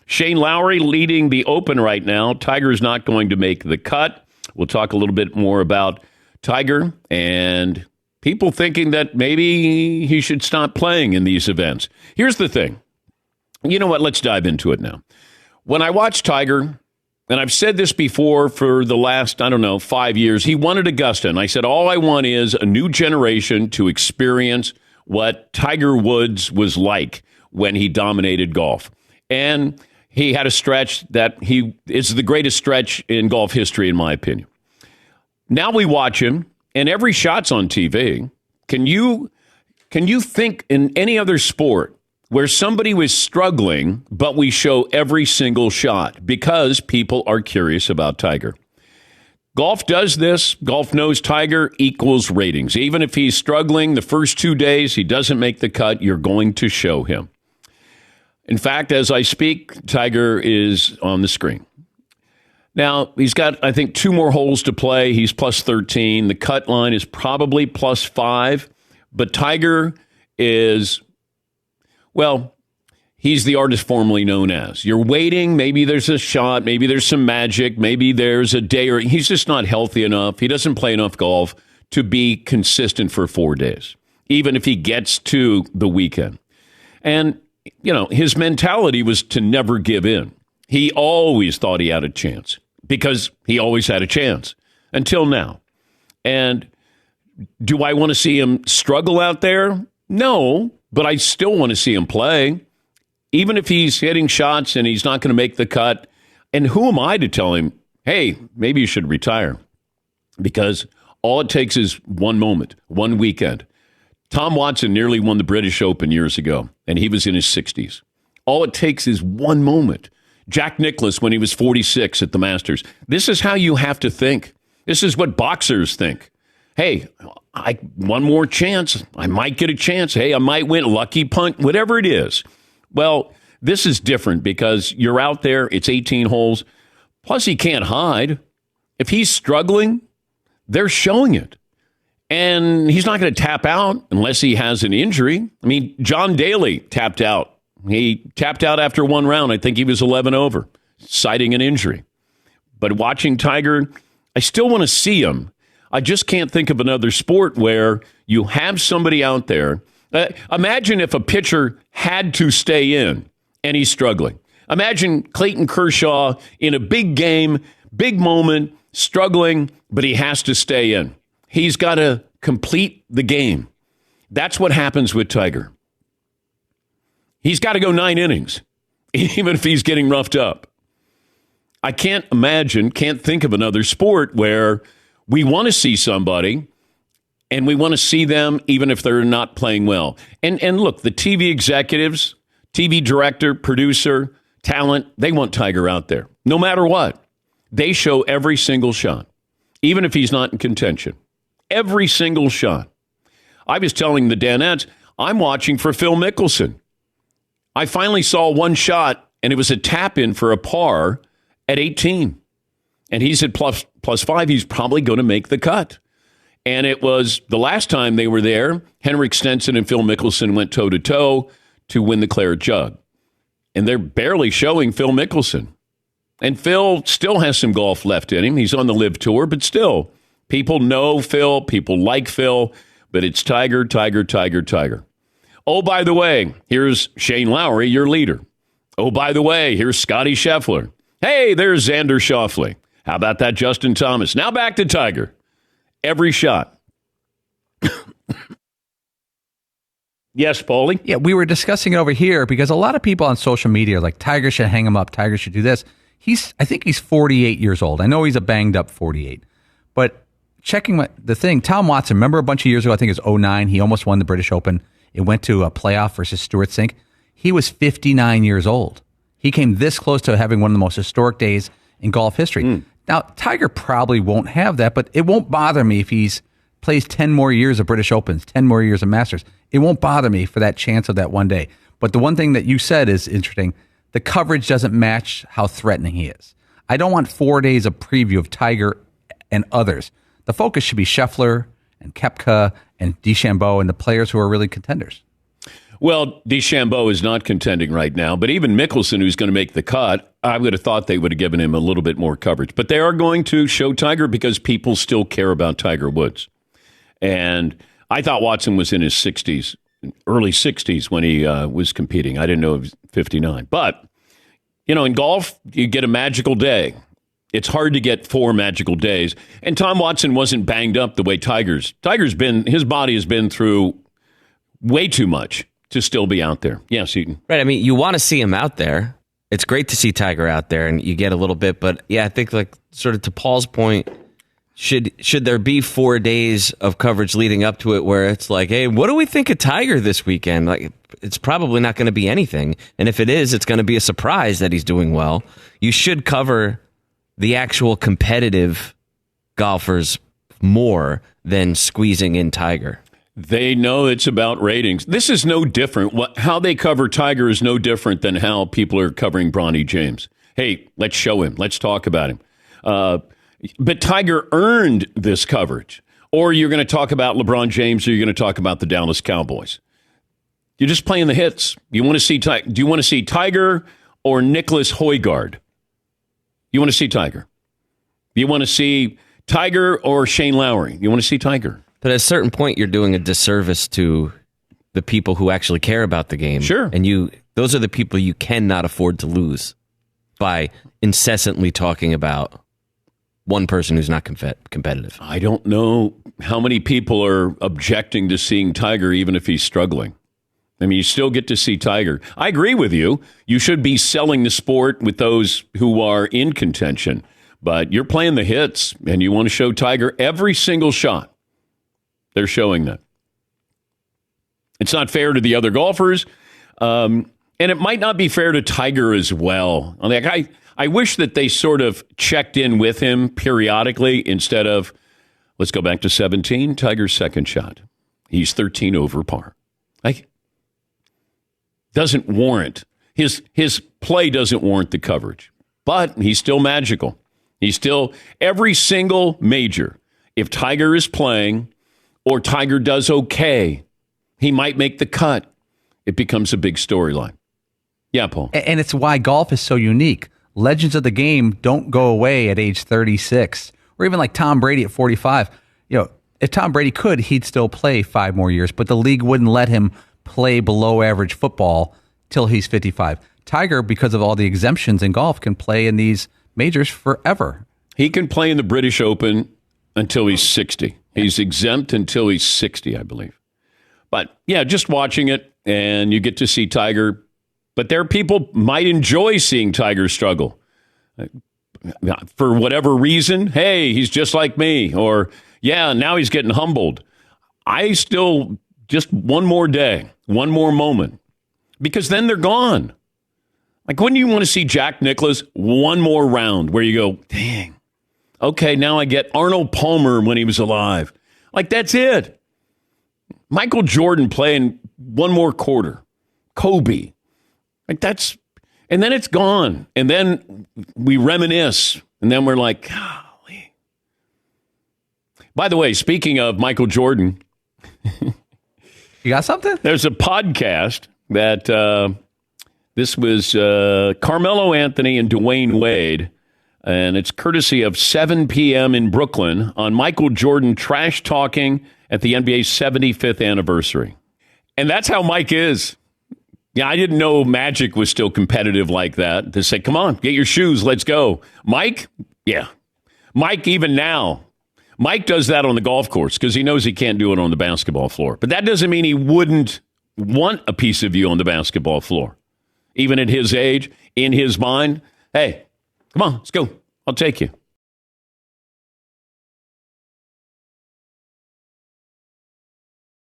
Shane Lowry leading the Open right now. Tiger's not going to make the cut. We'll talk a little bit more about Tiger and people thinking that maybe he should stop playing in these events. Here's the thing. You know what? Let's dive into it now. When I watch Tiger, and I've said this before for the last, 5 years, he won at Augusta. And I said, all I want is a new generation to experience what Tiger Woods was like when he dominated golf. And he had a stretch that is the greatest stretch in golf history, in my opinion. Now we watch him, and every shot's on TV. Can you think in any other sport where somebody was struggling, but we show every single shot because people are curious about Tiger? Golf does this. Golf knows Tiger equals ratings. Even if he's struggling the first 2 days, he doesn't make the cut, you're going to show him. In fact, as I speak, Tiger is on the screen. Now, he's got, I think, 2 more holes to play. He's plus 13. The cut line is probably plus 5. But Tiger is, well, he's the artist formerly known as. You're waiting. Maybe there's a shot. Maybe there's some magic. Maybe there's a day, or he's just not healthy enough. He doesn't play enough golf to be consistent for 4 days, even if he gets to the weekend. And, his mentality was to never give in. He always thought he had a chance because he always had a chance until now. And do I want to see him struggle out there? No, but I still want to see him play. Even if he's hitting shots and he's not going to make the cut. And who am I to tell him, hey, maybe you should retire? Because all it takes is one moment, one weekend. Tom Watson nearly won the British Open years ago, and he was in his 60s. All it takes is one moment. Jack Nicklaus when he was 46 at the Masters. This is how you have to think. This is what boxers think. Hey, one more chance. I might get a chance. Hey, I might win. Lucky punt, whatever it is. Well, this is different because you're out there. It's 18 holes. Plus, he can't hide. If he's struggling, they're showing it. And he's not going to tap out unless he has an injury. I mean, John Daly tapped out. He tapped out after one round. I think he was 11 over, citing an injury. But watching Tiger, I still want to see him. I just can't think of another sport where you have somebody out there. Imagine if a pitcher had to stay in and he's struggling. Imagine Clayton Kershaw in a big game, big moment, struggling, but he has to stay in. He's got to complete the game. That's what happens with Tiger. He's got to go 9 innings, even if he's getting roughed up. I can't think of another sport where we want to see somebody and we want to see them even if they're not playing well. And look, the TV executives, TV director, producer, talent, they want Tiger out there. No matter what. They show every single shot, even if he's not in contention. Every single shot. I was telling the Danettes, I'm watching for Phil Mickelson. I finally saw one shot, and it was a tap-in for a par at 18. And he's at plus 5. He's probably going to make the cut. And it was the last time they were there, Henrik Stenson and Phil Mickelson went toe-to-toe to win the Claret Jug. And they're barely showing Phil Mickelson. And Phil still has some golf left in him. He's on the LIV Tour, but still, people know Phil, people like Phil, but it's Tiger, Tiger, Tiger, Tiger. Oh, by the way, here's Shane Lowry, your leader. Oh, by the way, here's Scotty Scheffler. Hey, there's Xander Schauffele. How about that Justin Thomas? Now back to Tiger. Every shot. Yes, Paulie? Yeah, we were discussing it over here because a lot of people on social media are like, Tiger should hang him up. Tiger should do this. I think he's 48 years old. I know he's a banged up 48. But checking the thing, Tom Watson, remember a bunch of years ago, I think it was 2009, he almost won the British Open. It went to a playoff versus Stuart Sink. He was 59 years old. He came this close to having one of the most historic days in golf history. Now, Tiger probably won't have that, but it won't bother me if he's plays 10 more years of British Opens, 10 more years of Masters. It won't bother me for that chance of that one day. But the one thing that you said is interesting. The coverage doesn't match how threatening he is. I don't want 4 days of preview of Tiger and others. The focus should be Scheffler and Koepka and DeChambeau and the players who are really contenders. Well, DeChambeau is not contending right now, but even Mickelson, who's going to make the cut, I would have thought they would have given him a little bit more coverage. But they are going to show Tiger because people still care about Tiger Woods. And I thought Watson was in his 60s, early 60s when he was competing. I didn't know he was 59. But, in golf, you get a magical day. It's hard to get 4 magical days. And Tom Watson wasn't banged up the way Tiger's. His body has been through way too much to still be out there. Yes, Eaton. Right. I mean, you want to see him out there. It's great to see Tiger out there, and you get a little bit. But yeah, I think sort of to Paul's point, should there be 4 days of coverage leading up to it where it's like, hey, what do we think of Tiger this weekend? Like, it's probably not going to be anything. And if it is, it's going to be a surprise that he's doing well. You should cover the actual competitive golfers more than squeezing in Tiger. They know it's about ratings. This is no different. How they cover Tiger is no different than how people are covering Bronny James. Hey, let's show him. Let's talk about him. But Tiger earned this coverage. Or you're going to talk about LeBron James, or you're going to talk about the Dallas Cowboys. You're just playing the hits. You want to see do you want to see Tiger or Nicholas Højgaard? You want to see Tiger. You want to see Tiger or Shane Lowry. You want to see Tiger. But at a certain point, you're doing a disservice to the people who actually care about the game. Sure. And those are the people you cannot afford to lose by incessantly talking about one person who's not competitive. I don't know how many people are objecting to seeing Tiger even if he's struggling. I mean, you still get to see Tiger. I agree with you. You should be selling the sport with those who are in contention. But you're playing the hits, and you want to show Tiger every single shot. They're showing that. It's not fair to the other golfers, and it might not be fair to Tiger as well. I wish that they sort of checked in with him periodically instead of, let's go back to 17, Tiger's second shot. He's 13 over par. Doesn't warrant, his play doesn't warrant the coverage, but he's still magical. He's still, every single major, if Tiger is playing or Tiger does okay, he might make the cut. It becomes a big storyline. Yeah, Paul. And it's why golf is so unique. Legends of the game don't go away at age 36, or even like Tom Brady at 45. If Tom Brady could, he'd still play 5 more years, but the league wouldn't let him play below average football till he's 55. Tiger, because of all the exemptions in golf, can play in these majors forever. He can play in the British Open until he's 60. He's exempt until he's 60, I believe. But yeah, just watching it, and you get to see Tiger. But there are people might enjoy seeing Tiger struggle. For whatever reason, hey, he's just like me. Or, yeah, now he's getting humbled. I still, just one more day, one more moment. Because then they're gone. Like, wouldn't you want to see Jack Nicklaus one more round where you go, dang, okay, now I get Arnold Palmer when he was alive. Like, that's it. Michael Jordan playing one more quarter. Kobe. Like, that's, and then it's gone. And then we reminisce. And then we're like, golly. By the way, speaking of Michael Jordan. You got something? There's a podcast that this was Carmelo Anthony and Dwayne Wade, and it's courtesy of 7 p.m. in Brooklyn on Michael Jordan trash talking at the NBA's 75th anniversary. And that's how Mike is. Yeah, I didn't know Magic was still competitive like that. To say, come on, get your shoes, let's go. Mike, yeah. Mike, even now, Mike does that on the golf course because he knows he can't do it on the basketball floor. But that doesn't mean he wouldn't want a piece of you on the basketball floor. Even at his age, in his mind, hey, come on, let's go. I'll take you.